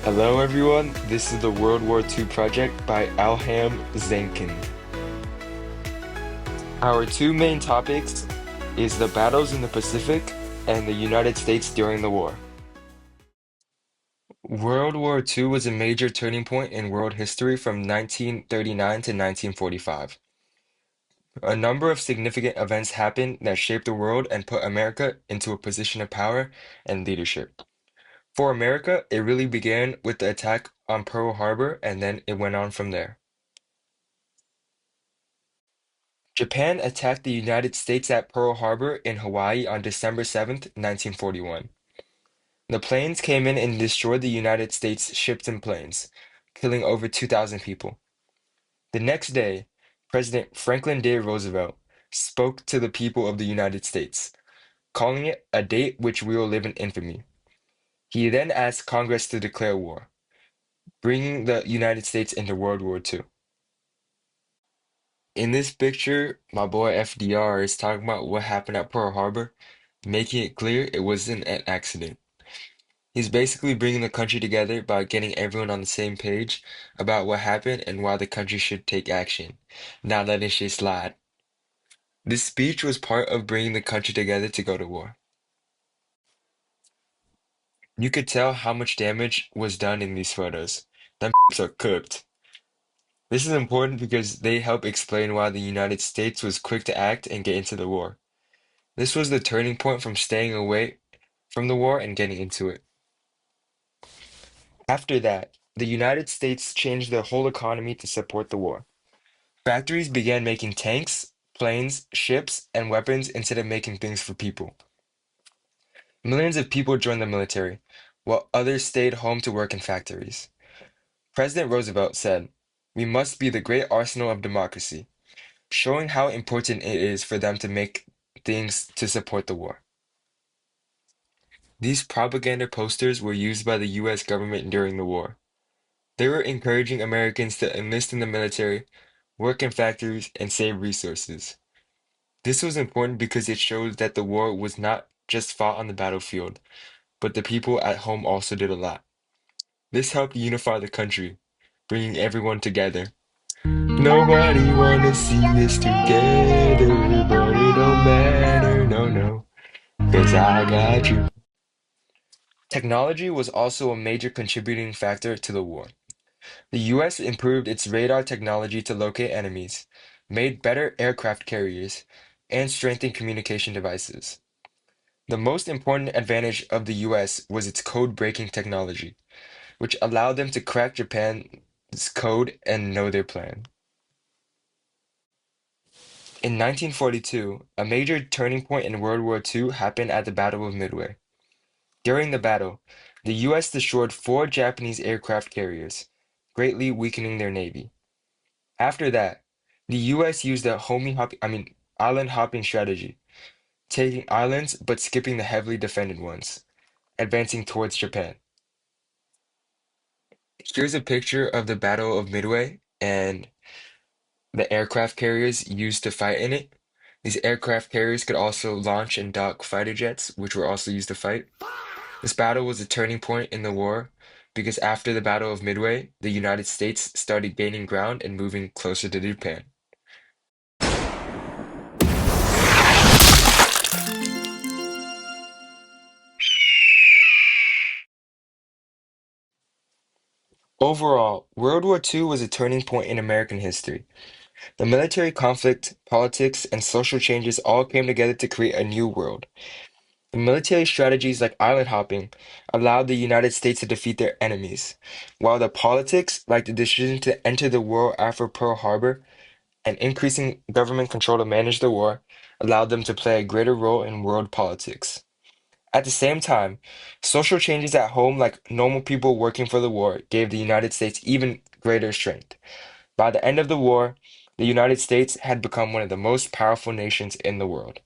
Hello everyone, this is the World War II project by Alham Zhankind. Our two main topics is the battles in the Pacific and the United States during the war. World War II was a major turning point in world history from 1939 to 1945. A number of significant events happened that shaped the world and put America into a position of power and leadership. For America, it really began with the attack on Pearl Harbor and then it went on from there. Japan attacked the United States at Pearl Harbor in Hawaii on December 7th, 1941. The planes came in and destroyed the United States ships and planes, killing over 2,000 people. The next day, President Franklin D. Roosevelt spoke to the people of the United States, calling it a date which we will live in infamy. He then asked Congress to declare war, bringing the United States into World War II. In this picture, my boy FDR is talking about what happened at Pearl Harbor, making it clear it wasn't an accident. He's basically bringing the country together by getting everyone on the same page about what happened and why the country should take action, not letting shit slide. This speech was part of bringing the country together to go to war. You could tell how much damage was done in these photos. Them are cooked. This is important because they help explain why the United States was quick to act and get into the war. This was the turning point from staying away from the war and getting into it. After that, the United States changed their whole economy to support the war. Factories began making tanks, planes, ships, and weapons instead of making things for people. Millions of people joined the military, while others stayed home to work in factories. President Roosevelt said, "We must be the great arsenal of democracy," showing how important it is for them to make things to support the war. These propaganda posters were used by the US government during the war. They were encouraging Americans to enlist in the military, work in factories, and save resources. This was important because it showed that the war was not just fought on the battlefield, but the people at home also did a lot. This helped unify the country, bringing everyone together. Nobody wanna see us together, but it don't matter, no, no, 'cause I got you. Technology was also a major contributing factor to the war. The US improved its radar technology to locate enemies, made better aircraft carriers, and strengthened communication devices. The most important advantage of the US was its code-breaking technology, which allowed them to crack Japan's code and know their plan. In 1942, a major turning point in World War II happened at the Battle of Midway. During the battle, the US destroyed four Japanese aircraft carriers, greatly weakening their navy. After that, the US used a island hopping strategy, taking islands but skipping the heavily defended ones, advancing towards Japan. Here's a picture of the Battle of Midway and the aircraft carriers used to fight in it. These aircraft carriers could also launch and dock fighter jets, which were also used to fight. This battle was a turning point in the war because after the Battle of Midway, the United States started gaining ground and moving closer to Japan. Overall, World War II was a turning point in American history. The military conflict, politics, and social changes all came together to create a new world. The military strategies like island hopping allowed the United States to defeat their enemies, while the politics, like the decision to enter the war after Pearl Harbor and increasing government control to manage the war, allowed them to play a greater role in world politics. At the same time, social changes at home, like normal people working for the war, gave the United States even greater strength. By the end of the war, the United States had become one of the most powerful nations in the world.